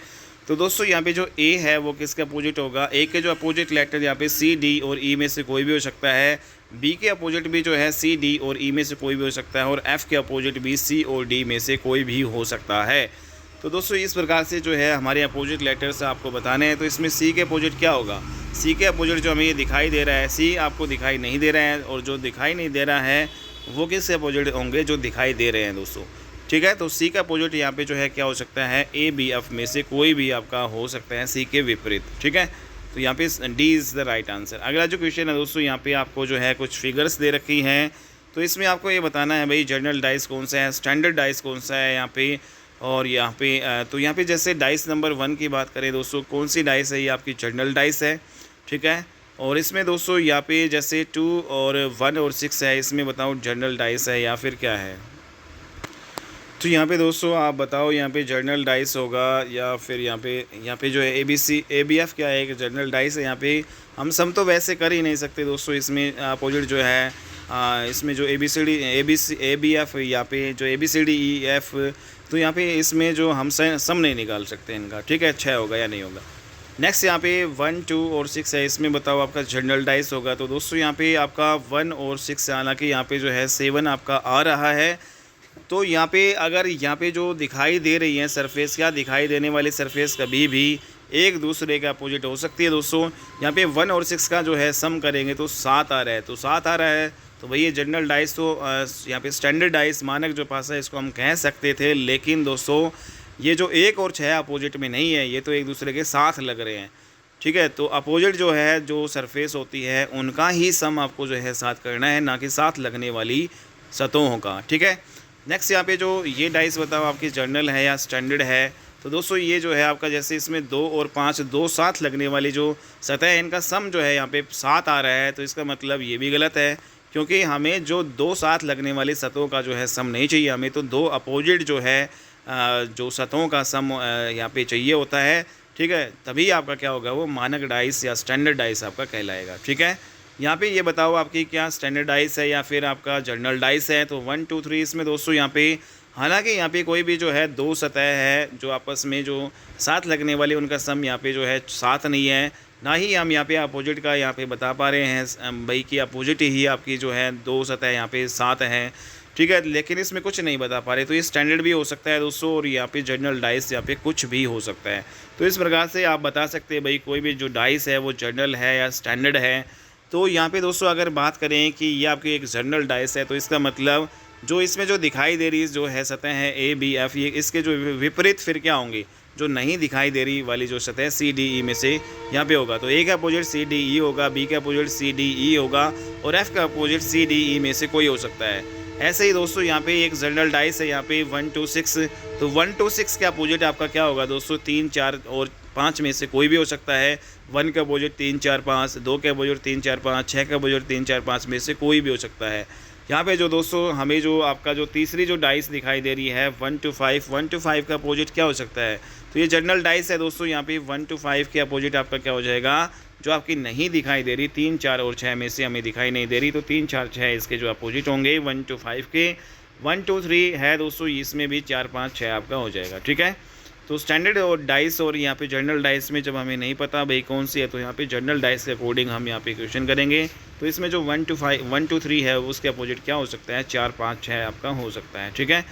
तो दोस्तों यहाँ पे जो ए है वो किसके अपोजिट होगा, ए के जो अपोजिट लेटर यहाँ पे सी, डी और ई में से कोई भी हो सकता है। बी के अपोजिट भी जो है सी, डी और ई में से कोई भी हो सकता है। और एफ़ के अपोजिट भी सी और डी में से कोई भी हो सकता है। तो दोस्तों इस प्रकार से जो है हमारे अपोजिट लेटर्स आपको बताने हैं। तो इसमें सी के अपोजिट क्या होगा, सी के अपोजिट जो हमें ये दिखाई दे रहा है, सी आपको दिखाई नहीं दे रहा है, और जो दिखाई नहीं दे रहा है वो किसके अपोजिट होंगे, जो दिखाई दे रहे हैं दोस्तों। ठीक है, तो सी का अपोजिट यहाँ पे जो है क्या हो सकता है, ABF में से कोई भी आपका हो सकता है सी के विपरीत। ठीक है, तो यहाँ पे D is the right answer. अगला जो क्वेश्चन है दोस्तों, यहाँ पे आपको जो है कुछ फिगर्स दे रखी हैं। तो इसमें आपको ये बताना है भाई जनरल डाइस कौन सा है, स्टैंडर्ड डाइस कौन सा है यहाँ पे। और यहाँ पे तो यहाँ पे जैसे डाइस नंबर 1 की बात करें दोस्तों, कौन सी डाइस है, ये आपकी जनरल डाइस है। ठीक है, और इसमें दोस्तों यहाँ पे जैसे 2 और 1 और 6 है, इसमें बताओ जनरल डाइस है या फिर क्या है। तो यहाँ पे दोस्तों आप बताओ, यहाँ पे जनरल डाइस होगा या फिर यहाँ पे जो है ABF क्या है, एक जनरल डाइस है। यहाँ पे हम सम तो वैसे कर ही नहीं सकते दोस्तों, इसमें अपोजिट जो है इसमें जो ABF यहाँ पे जो ABCDEF, तो यहाँ पे इसमें जो हम सम नहीं निकाल सकते इनका। ठीक है, 6 होगा या नहीं होगा। नेक्स्ट यहाँ पे 1, 2 और 6 है, इसमें बताओ आपका जनरल डाइस होगा। तो दोस्तों यहाँ पे आपका 1 और 6, हालांकि यहाँ पे जो है 7 आपका आ रहा है। तो यहाँ पे अगर यहाँ पे जो दिखाई दे रही है सरफेस, क्या दिखाई देने वाली सरफेस कभी भी एक दूसरे के अपोजिट हो सकती है दोस्तों। यहाँ पे 1 और 6 का जो है सम करेंगे तो 7 आ रहा है, तो 7 आ रहा है, तो भई ये जनरल डाइस तो यहाँ पे स्टैंडर्ड डाइस मानक जो पासा है इसको हम कह सकते थे। लेकिन दोस्तों ये जो 1 और 6 अपोजिट में नहीं है, ये तो एक दूसरे के साथ लग रहे हैं। ठीक है, तो अपोजिट जो है जो सरफेस होती है उनका ही सम आपको जो है साथ करना है, ना कि साथ लगने वाली सतहों का। ठीक है, नेक्स्ट यहाँ पे जो ये डाइस बताओ आपकी जनरल है या स्टैंडर्ड है। तो दोस्तों ये जो है आपका जैसे इसमें 2 और 5 दो साथ लगने वाली जो सतह है, इनका सम जो है यहाँ पे 7 आ रहा है। तो इसका मतलब ये भी गलत है, क्योंकि हमें जो 2 साथ लगने वाली सतहों का जो है सम नहीं चाहिए, हमें तो 2 अपोजिट जो है जो सतहों का सम यहाँ पे चाहिए होता है। ठीक है, तभी आपका क्या होगा, वो मानक डाइस या स्टैंडर्ड डाइस आपका कहलाएगा। ठीक है, यहाँ पे ये बताओ आपकी क्या स्टैंडर्ड डाइस है या फिर आपका जनरल डाइस है। तो 1, 2, 3 इसमें दोस्तों यहाँ पे हालांकि यहाँ पे कोई भी जो है 2 सतह है जो आपस में जो साथ लगने वाली, उनका सम यहाँ पे जो है 7 नहीं है। ना ही हम यहाँ पे अपोजिट का यहाँ पे बता पा रहे हैं भाई कि अपोजिट ही आपकी जो है 2 सतह यहाँ पे 7 हैं। ठीक है, लेकिन इसमें कुछ नहीं बता पा रहे, तो ये स्टैंडर्ड भी हो सकता है दोस्तों, और यहाँ पे जनरल डाइस यहाँ पे कुछ भी हो सकता है। तो इस प्रकार से आप बता सकते हैं भाई कोई भी जो डाइस है वो जनरल है या स्टैंडर्ड है। तो यहाँ पे दोस्तों अगर बात करें कि ये आपकी एक जनरल डाइस है, तो इसका मतलब जो इसमें जो दिखाई दे रही जो है सतह है ABF, ये इसके जो विपरीत फिर क्या होंगी, जो नहीं दिखाई दे रही वाली जो सतह CDE में से यहाँ पे होगा। तो A का अपोजिट CDE होगा, B का अपोजिट CDE होगा और F का अपोजिट CDE में से कोई हो सकता है। ऐसे ही दोस्तों यहाँ पे एक जनरल डाइस है यहाँ पे 1, 2, 6। तो 1, 2, 6 के अपोजिट आपका क्या होगा दोस्तों, 3, 4 और 5 में से कोई भी हो सकता है। 1 का अपोजिट 3, 4, 5, 2 के अपोजिट 3, 4, 5, 6 का अपोजिट 3, 4, 5 में से कोई भी हो सकता है। यहाँ पे जो दोस्तों हमें जो आपका जो तीसरी जो डाइस दिखाई दे रही है 1 to 5, 1 to 5 का अपोजिट क्या हो सकता है, तो ये जनरल डाइस है दोस्तों। यहाँ पे 1 to 5 के अपोजिट आपका क्या हो जाएगा, जो आपकी नहीं दिखाई दे रही 3, 4 और 6 में से हमें दिखाई नहीं दे रही, तो 3, 4, 6 इसके जो अपोजिट होंगे 1 to 5 के। 1, 2, 3 है दोस्तों, इसमें भी 4, 5, 6 आपका हो जाएगा। ठीक है, तो स्टैंडर्ड और डाइस और यहाँ पे जनरल डाइस में जब हमें नहीं पता भाई कौन सी है, तो यहाँ पे जनरल डाइस के अकॉर्डिंग हम यहाँ पे क्वेश्चन करेंगे। तो इसमें जो 1 to 3 है उसके अपोजिट क्या हो सकता है, 4, 5, 6 आपका हो सकता है। ठीक है,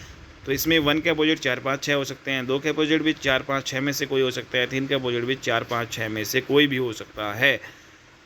तो इसमें 1 के अपोजिट 4 5 6 हो सकते हैं, 2 के अपोजिट भी 4 5 6 में से कोई हो सकता है, 3 के अपोजिट भी 4 5 6 में से कोई भी हो सकता है।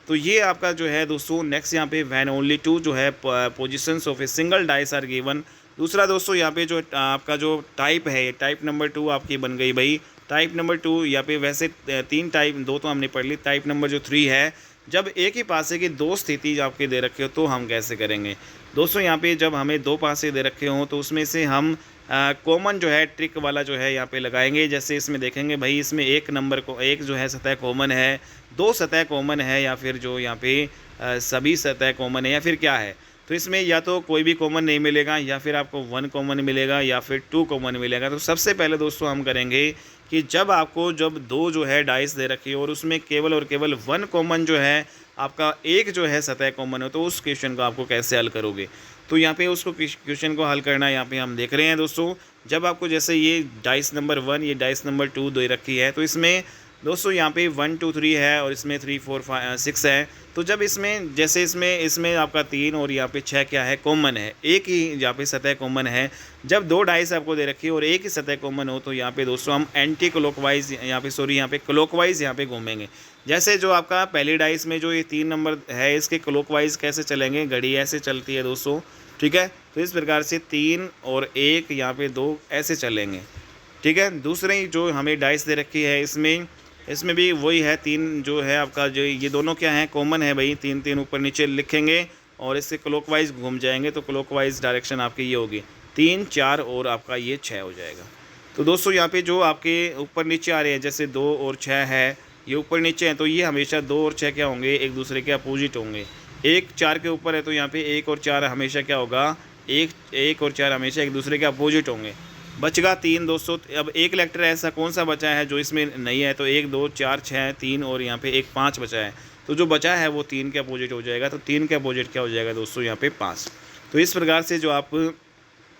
तो ये आपका जो है दोस्तों नेक्स्ट यहाँ पे व्हेन ओनली 2 जो है positions of a single dice are given. दूसरा दोस्तों यहाँ पे जो आपका जो टाइप है, टाइप नंबर 2 आपकी बन गई भाई। टाइप नंबर 2 यहाँ पे वैसे 3 टाइप, 2 तो हमने पढ़ ली, टाइप नंबर जो 3 है, जब एक ही पासे की 2 स्थिति आपके दे रखे हो तो हम कैसे करेंगे दोस्तों। यहाँ पे जब हमें 2 पासे दे रखे हों तो उसमें से हम कॉमन जो है ट्रिक वाला जो है यहाँ पे लगाएंगे। जैसे इसमें देखेंगे भाई, इसमें एक नंबर को एक जो है सतह कॉमन है, 2 सतह कॉमन है, या फिर जो यहाँ पे सभी सतह कॉमन है, या फिर क्या है। तो इसमें या तो कोई भी कॉमन नहीं मिलेगा, या फिर आपको 1 कॉमन मिलेगा, या फिर 2 कॉमन मिलेगा। तो सबसे पहले दोस्तों हम करेंगे कि जब 2 जो है डाइस दे रखी है और उसमें केवल और केवल 1 कॉमन जो है आपका एक जो है सतह कॉमन हो, तो उस क्वेश्चन को आपको कैसे हल करोगे। तो यहाँ पे उसको क्वेश्चन को हल करना यहाँ पे हम देख रहे हैं दोस्तों। जब आपको जैसे ये डाइस नंबर 1, ये डाइस नंबर 2 दे रखी है, तो इसमें दोस्तों यहाँ पे 1 2 3 है और इसमें 3 4 5 6 है। तो जब इसमें जैसे इसमें आपका 3 और यहाँ पे 6 क्या है, कॉमन है, एक ही यहाँ पे सतह कॉमन है। जब 2 डाइस आपको दे रखी है और एक ही सतह कॉमन हो, तो यहाँ पे दोस्तों हम एंटी क्लॉकवाइज यहाँ पे क्लॉकवाइज यहाँ पे घूमेंगे। जैसे जो आपका पहली डाइस में जो ये 3 नंबर है, इसके क्लॉकवाइज कैसे चलेंगे, घड़ी ऐसे चलती है दोस्तों, ठीक है। तो इस प्रकार से 3 और 1 यहाँ पे 2 ऐसे चलेंगे, ठीक है। दूसरी जो हमें डाइस दे रखी है, इसमें भी वही है, 3 जो है आपका जो ये दोनों क्या है, कॉमन है भाई। 3 3 ऊपर नीचे लिखेंगे और इससे क्लॉकवाइज घूम जाएंगे, तो क्लॉकवाइज डायरेक्शन आपकी ये होगी 3 4 और आपका ये 6 हो जाएगा। तो दोस्तों यहाँ पे जो आपके ऊपर नीचे आ रहे हैं, जैसे 2 और 6 है, ये ऊपर नीचे हैं, तो ये हमेशा 2 और 6 क्या होंगे, एक दूसरे के अपोजिट होंगे। 1 4 के ऊपर है, तो यहाँ पे 1 और 4 हमेशा क्या होगा, 1 और 4 हमेशा एक दूसरे के अपोजिट होंगे। बचगा 3 दोस्तों। अब एक लेटर ऐसा कौन सा बचा है जो इसमें नहीं है, तो 1 2 4 6 3 और यहाँ पे 1 5 बचा है। तो जो बचा है वो 3 के अपोजिट हो जाएगा, तो 3 के अपोजिट क्या हो जाएगा दोस्तों, यहाँ पे 5। तो इस प्रकार से जो आप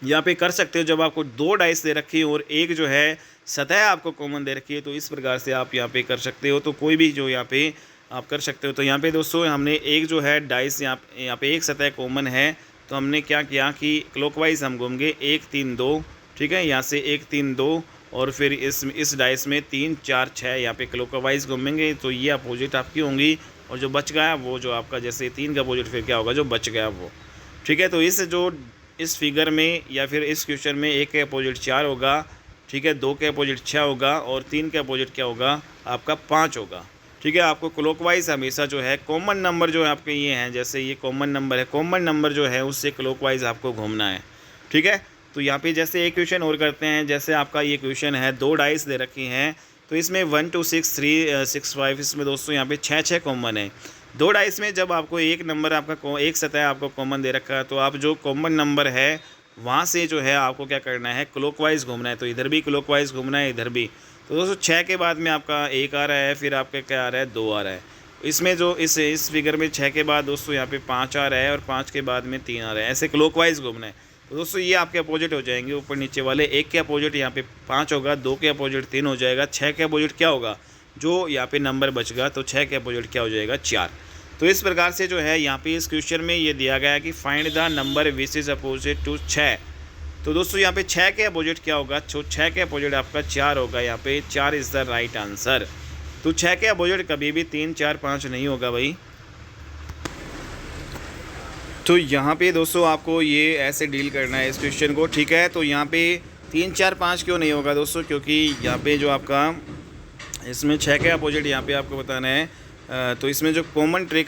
यहाँ पे कर सकते हो, जब आपको 2 डाइस दे रखी है और एक जो है सतह आपको कॉमन दे रखी है, तो इस प्रकार से आप यहाँ पे कर सकते हो। तो कोई भी जो यहाँ पे आप कर सकते हो। तो यहाँ पे दोस्तों हमने एक जो है डाइस यहाँ पे एक सतह कॉमन है, तो हमने क्या किया कि क्लॉकवाइज हम घूम गए 1 3 2, ठीक है। यहाँ से 1 3 2 और फिर इस डाइस में 3 4 6 यहाँ पे क्लॉकवाइज घूमेंगे, तो ये अपोजिट आपकी होंगी। और जो बच गया वो जो आपका जैसे 3 का अपोजिट फिर क्या होगा, जो बच गया वो, ठीक है। तो इस फिगर में या फिर इस क्वेश्चन में 1 के अपोजिट 4 होगा, ठीक है, 2 के अपोजिट 6 होगा और 3 के अपोजिट क्या होगा, आपका 5 होगा, ठीक है। आपको क्लॉकवाइज हमेशा जो है कॉमन नंबर जो है आपके ये हैं, जैसे ये कॉमन नंबर है, कॉमन नंबर जो है उससे क्लॉकवाइज आपको घूमना है, ठीक है। तो यहाँ पे जैसे एक क्वेश्चन और करते हैं। जैसे आपका ये क्वेश्चन है, 2 डाइस दे रखी हैं, तो इसमें 1 2 6 3 6 5, इसमें दोस्तों यहाँ पे 6 6 कॉमन है। 2 डाइस में जब आपको एक नंबर आपका एक सतह आपको कॉमन दे रखा है, तो आप जो कॉमन नंबर है वहाँ से जो है आपको क्या करना है, क्लॉकवाइज घूमना है। तो इधर भी क्लॉकवाइज घूमना है, इधर भी। तो दोस्तों 6 के बाद में आपका 1 आ रहा है, फिर आपका क्या आ रहा है, 2 आ रहा है। इसमें जो इस फिगर में 6 के बाद दोस्तों यहाँ पे 5 आ रहा है और 5 के बाद में 3 आ रहा है, ऐसे क्लॉकवाइज घूमना है। तो दोस्तों ये आपके अपोजिट हो जाएंगे ऊपर नीचे वाले। 1 के अपोजिट यहाँ पे 5 होगा, 2 के अपोजिट 3 हो जाएगा, 6 के अपोजिट क्या होगा, जो यहाँ पे नंबर बचेगा, तो 6 के अपोजिट क्या हो जाएगा, 4। तो इस प्रकार से जो है यहाँ पे इस क्वेश्चन में ये दिया गया है कि find the number which is opposite to 6। तो दोस्तों यहाँ पे 6 के अपोजिट क्या होगा, 6 के अपोजिट आपका 4 होगा, यहाँ पे 4 इज़ द राइट आंसर। तो 6 के अपोजिट कभी भी 3 4 5 नहीं होगा भाई। तो यहाँ पे दोस्तों आपको ये ऐसे डील करना है इस क्वेश्चन को, ठीक है। तो यहाँ पे 3 4 5 क्यों नहीं होगा दोस्तों, क्योंकि यहाँ पे जो आपका इसमें 6 के अपोजिट यहाँ पे आपको बताना है। तो इसमें जो कॉमन ट्रिक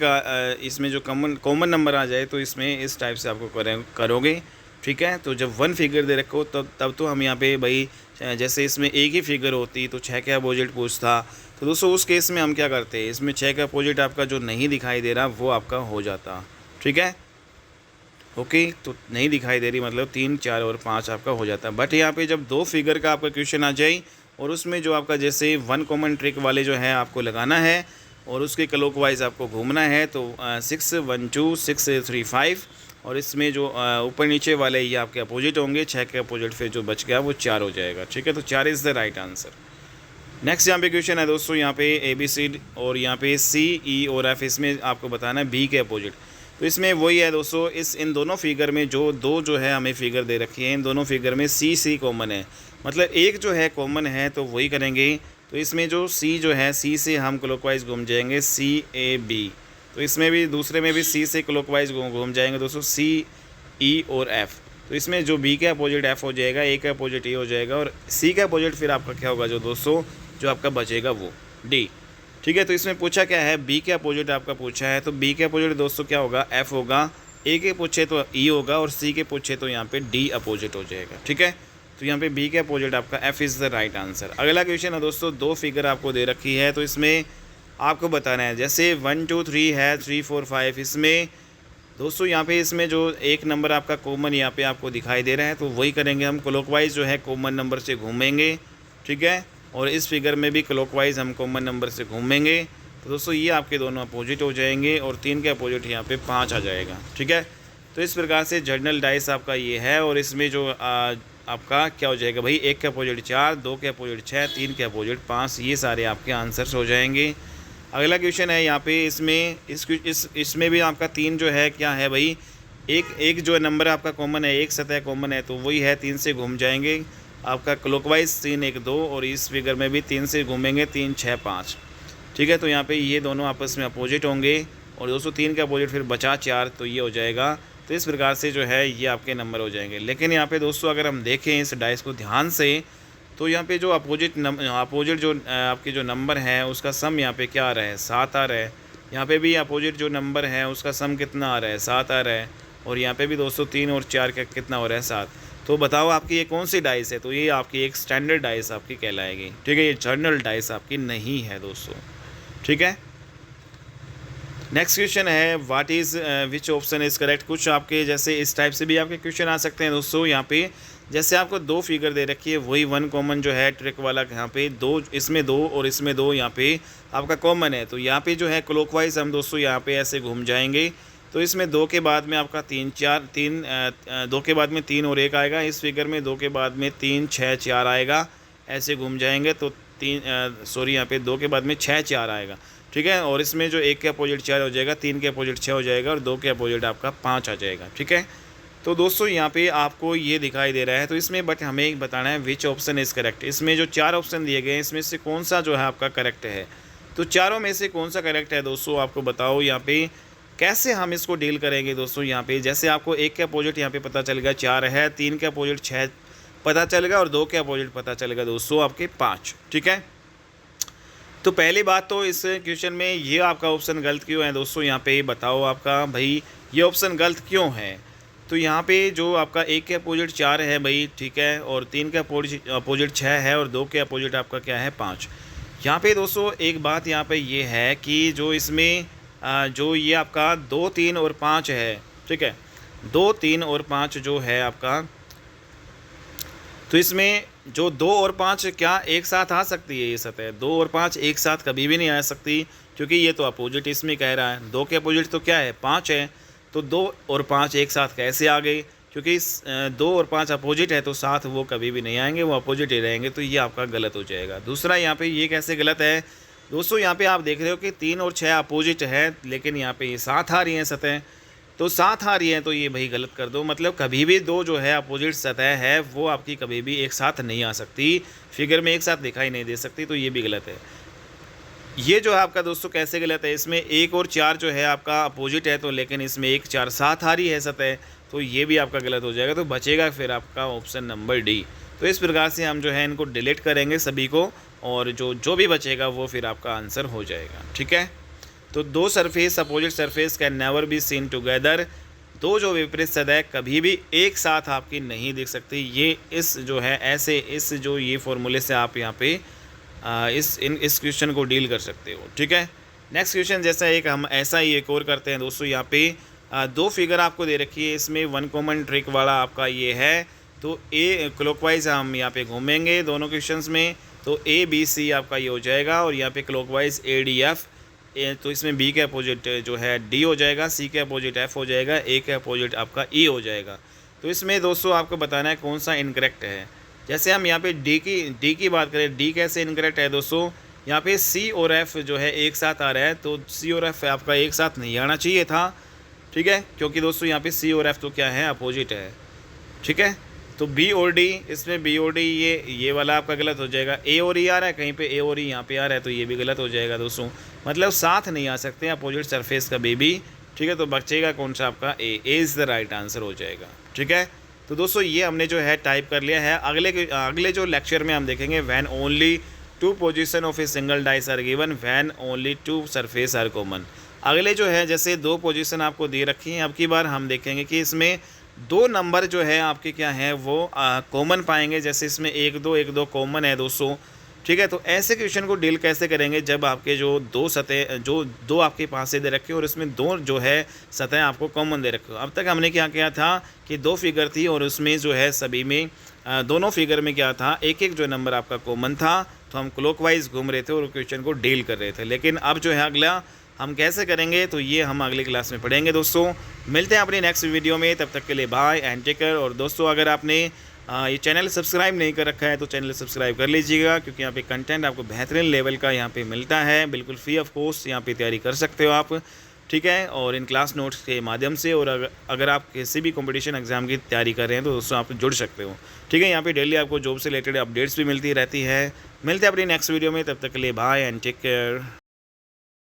इसमें जो कॉमन नंबर आ जाए, तो इसमें इस टाइप से आपको करोगे, ठीक है। तो जब 1 फिगर दे रखो तब तो हम यहाँ पे भाई जैसे इसमें एक ही फिगर होती तो 6 के अपोजिट पूछता, तो दोस्तों उस केस में हम क्या करते हैं, इसमें 6 का अपोजिट आपका जो नहीं दिखाई दे रहा वो आपका हो जाता, ठीक है। ओके, तो नहीं दिखाई दे रही मतलब 3 4 और 5 आपका हो जाता है। बट यहाँ पे जब 2 फिगर का आपका क्वेश्चन आ जाए और उसमें जो आपका जैसे 1 कॉमन ट्रिक वाले जो है आपको लगाना है और उसके क्लॉकवाइज आपको घूमना है, तो 6 1 2 6 3 5 और इसमें जो ऊपर नीचे वाले ये आपके अपोजिट होंगे। 6 के अपोजिट फिर जो बच गया वो 4 हो जाएगा, ठीक है। तो 4 is the right answer. Next यहाँ पे क्वेश्चन है दोस्तों, यहाँ पे ABCD और यहाँ पे C E और F, इसमें आपको बताना है B के अपोजिट। तो इसमें वही है दोस्तों, इन दोनों फिगर में जो है हमें फिगर दे रखी है, इन दोनों फिगर में सी कॉमन है, मतलब एक जो है कॉमन है तो वही करेंगे। तो इसमें जो सी जो है, सी से हम क्लॉकवाइज घूम जाएंगे CAB, तो इसमें भी दूसरे में भी सी से क्लॉकवाइज घूम जाएंगे दोस्तों CE और F। तो इसमें जो B के अपोजिट F हो जाएगा, A का अपोजिट E हो जाएगा, और C का अपोजिट फिर आपका क्या होगा जो दोस्तों, जो आपका बचेगा वो D। ठीक है, तो इसमें पूछा क्या है, B के अपोजिट आपका पूछा है, तो B के अपोजिट दोस्तों क्या होगा, F होगा, A के पूछे तो E होगा, और C के पूछे तो यहाँ पे D अपोजिट हो जाएगा। ठीक है, तो यहाँ पे B के अपोजिट आपका F is the right answer. अगला क्वेश्चन है दोस्तों, दो फिगर आपको दे रखी है, तो इसमें आपको बताना है, जैसे 1 2 3 है, 3 4 5, इसमें दोस्तों यहाँ पे इसमें जो एक नंबर आपका कॉमन यहाँ पे आपको दिखाई दे रहा है, तो वही करेंगे हम, क्लॉकवाइज जो है कॉमन नंबर से घूमेंगे। ठीक है, और इस फिगर में भी क्लॉकवाइज हम कॉमन नंबर से घूमेंगे। तो दोस्तों ये आपके दोनों अपोजिट हो जाएंगे, और 3 के अपोजिट यहाँ पे 5 आ जाएगा। ठीक है, तो इस प्रकार से जर्नल डाइस आपका ये है, और इसमें जो आपका क्या हो जाएगा भाई, 1 के अपोजिट 4, 2 के अपोजिट 6, 3 के अपोजिट 5, ये सारे आपके आंसर्स हो जाएंगे। अगला क्वेश्चन है यहाँ पे, इसमें भी आपका 3 जो है क्या है भाई, एक जो नंबर आपका कॉमन है, एक सतह कॉमन है, तो वही है, 3 से घूम जाएंगे आपका क्लॉकवाइज 3 1 2, और इस फिगर में भी 3 से घूमेंगे, 3 6 5। ठीक है, तो यहाँ पे ये दोनों आपस में अपोजिट होंगे, और दोस्तों 3 का अपोजिट फिर बचा 4, तो ये हो जाएगा। तो इस प्रकार से जो है ये आपके नंबर हो जाएंगे। लेकिन यहाँ पे दोस्तों अगर हम देखें इस डाइस को ध्यान से, तो यहाँ पे जो अपोजिट जो आपके जो नंबर है उसका सम यहाँ पे क्या आ रहा है, 7 आ रहा है। यहाँ पे भी अपोजिट जो नंबर है उसका सम कितना आ रहा है, 7 आ रहा है, और यहाँ पे भी दोस्तों 3 और 4 का कितना हो रहा है, 7। तो बताओ आपकी ये कौन सी डाइस है, तो ये आपकी एक स्टैंडर्ड डाइस आपकी कहलाएगी। ठीक है, ये जर्नल डाइस आपकी नहीं है दोस्तों। ठीक है, नेक्स्ट क्वेश्चन है, what is which option is correct. कुछ आपके जैसे इस टाइप से भी आपके क्वेश्चन आ सकते हैं दोस्तों। यहाँ पे जैसे आपको 2 फिगर दे रखी है, वही 1 कॉमन जो है ट्रिक वाला, यहाँ पे 2, इसमें 2 और इसमें 2 यहाँ पे आपका कॉमन है, तो यहाँ पे जो है क्लॉकवाइज हम दोस्तों यहाँ पे ऐसे घूम जाएंगे। तो इसमें 2 के बाद में आपका 3 4 3 2 के बाद में 3 और 1 आएगा, इस फिगर में 2 के बाद में 3 6 4 आएगा, ऐसे घूम जाएंगे, तो यहाँ पे 2 के बाद में 6 4 आएगा। ठीक है, और इसमें जो 1 के अपोजिट 4 हो जाएगा, 3 के अपोजिट 6 हो जाएगा, और 2 के अपोजिट आपका 5 आ जाएगा। ठीक है, तो दोस्तों यहाँ पे आपको ये दिखाई दे रहा है, तो इसमें बट हमें एक बताना है विच ऑप्शन इज़ करेक्ट। इसमें जो 4 ऑप्शन दिए गए हैं, इसमें से कौन सा जो है आपका करेक्ट है। तो चारों में से कौन सा करेक्ट है दोस्तों, आपको बताओ। यहाँ पे कैसे हम इसको डील करेंगे दोस्तों। यहाँ पे जैसे आपको 1 के अपोजिट यहाँ पे पता चलेगा 4 है, 3 के अपोजिट 6 पता चलेगा, और 2 के अपोजिट पता चलेगा दोस्तों आपके 5। ठीक है, तो पहली बात तो इस क्वेश्चन में ये आपका ऑप्शन गलत क्यों है दोस्तों। यहाँ पे बताओ आपका भाई ये ऑप्शन गलत क्यों है। तो यहाँ पे जो आपका 1 के अपोजिट 4 है भाई, ठीक है, और 3 के अपोजिट 6 है, और 2 के अपोजिट आपका क्या है, 5। यहाँ पे दोस्तों एक बात यहाँ पे ये है कि जो इसमें जो ये आपका 2 3 और 5 है, ठीक है, 2 3 और 5 जो है आपका, तो इसमें जो 2 और 5 क्या एक साथ आ सकती है ये सतह। 2 और 5 एक साथ कभी भी नहीं आ सकती, क्योंकि ये तो अपोजिट इसमें कह रहा है। 2 के अपोजिट तो क्या है, 5 है, तो 2 और 5 एक साथ कैसे आ गए, क्योंकि 2 और 5 अपोजिट है, तो साथ वो कभी भी नहीं आएंगे, वो अपोजिट ही रहेंगे, तो ये आपका गलत हो जाएगा। दूसरा यहाँ पे ये कैसे गलत है दोस्तों, यहाँ पे आप देख रहे हो कि 3 और 6 अपोजिट है, लेकिन यहाँ पे ये साथ आ रही हैं सतह, तो साथ आ रही है, तो ये भाई गलत कर दो। मतलब कभी भी 2 जो है अपोजिट सतह है वो आपकी कभी भी एक साथ नहीं आ सकती, फिगर में एक साथ दिखाई नहीं दे सकती, तो ये भी गलत है। ये जो है आपका दोस्तों कैसे गलत है, इसमें 1 और 4 जो है आपका अपोजिट है, तो लेकिन इसमें 1 4 साथ आ रही है सतह, तो ये भी आपका गलत हो जाएगा। तो बचेगा फिर आपका ऑप्शन नंबर डी। तो इस प्रकार से हम जो है इनको डिलीट करेंगे सभी को, और जो भी बचेगा वो फिर आपका आंसर हो जाएगा। ठीक है, तो 2 surface opposite surface can never be seen together. 2 जो विपरीत सतह कभी भी एक साथ आपकी नहीं दिख सकती। ये इस जो है ऐसे इस जो ये फॉर्मूले से आप यहाँ पे इस क्वेश्चन को डील कर सकते हो। ठीक है, नेक्स्ट क्वेश्चन जैसा एक हम ऐसा ही एक और करते हैं दोस्तों। यहाँ पे 2 फिगर आपको दे रखी है, इसमें 1 कॉमन ट्रिक वाला आपका ये है। तो ए क्लॉकवाइज हम यहाँ पे घूमेंगे दोनों क्वेश्चंस में, तो ABC आपका ये हो जाएगा, और यहाँ पे क्लॉकवाइज ADF, तो इसमें B के अपोजिट जो है D हो जाएगा, C के अपोजिट F हो जाएगा, A के अपोजिट आपका E हो जाएगा। तो इसमें दोस्तों आपको बताना है कौन सा इनकरेक्ट है। जैसे हम यहाँ पे D की बात करें, D कैसे इनकरेक्ट है दोस्तों, यहाँ पे C और F जो है एक साथ आ रहा है, तो C और F आपका एक साथ नहीं आना चाहिए था। ठीक है, क्योंकि दोस्तों यहाँ पे सी और एफ तो क्या है, अपोजिट है। ठीक है, तो बी और डी, इसमें बी और डी ये वाला आपका गलत हो जाएगा। ए और ई आ रहा है कहीं पे, ए और ई यहाँ पे आ रहा है, तो ये भी गलत हो जाएगा दोस्तों। मतलब साथ नहीं आ सकते अपोजिट सरफेस का बेबी। ठीक है, तो बचेगा कौन सा आपका, A is the right answer हो जाएगा। ठीक है, तो दोस्तों ये हमने जो है टाइप कर लिया है। अगले जो लेक्चर में हम देखेंगे when only 2 position of a single dice are given, when only 2 surface are common. अगले जो है जैसे 2 पोजीशन आपको दे रखी हैं, अब की बार हम देखेंगे कि इसमें 2 नंबर जो है आपके क्या हैं वो कॉमन पाएंगे। जैसे इसमें 1 2 1 2 कॉमन है दोस्तों। ठीक है, तो ऐसे क्वेश्चन को डील कैसे करेंगे जब आपके जो 2 सतह जो 2 आपके पास से दे रखे और इसमें 2 जो है सतह आपको कॉमन दे रखे हो। अब तक हमने क्या किया था कि 2 फिगर थी और उसमें जो है सभी में दोनों फिगर में क्या था, एक एक जो नंबर आपका कॉमन था, तो हम क्लॉकवाइज घूम रहे थे और क्वेश्चन को डील कर रहे थे। लेकिन अब जो है अगला हम कैसे करेंगे तो ये हम अगली क्लास में पढ़ेंगे दोस्तों। मिलते हैं अपनी नेक्स्ट वीडियो में, तब तक के लिए बाय एंड टेक केयर। और दोस्तों अगर आपने ये चैनल सब्सक्राइब नहीं कर रखा है तो चैनल सब्सक्राइब कर लीजिएगा, क्योंकि यहाँ पे कंटेंट आपको बेहतरीन लेवल का यहाँ पे मिलता है, बिल्कुल फ्री ऑफ कॉस्ट यहाँ पे तैयारी कर सकते हो आप। ठीक है, और इन क्लास नोट्स के माध्यम से। और अगर आप किसी भी कंपटीशन एग्जाम की तैयारी कर रहे हैं तो दोस्तों आप जुड़ सकते हो। ठीक है, यहाँ पे डेली आपको जॉब से रिलेटेड अपडेट्स भी मिलती रहती है। मिलते हैं अपनी नेक्स्ट वीडियो में, तब तक के लिए बाय एंड टेक केयर।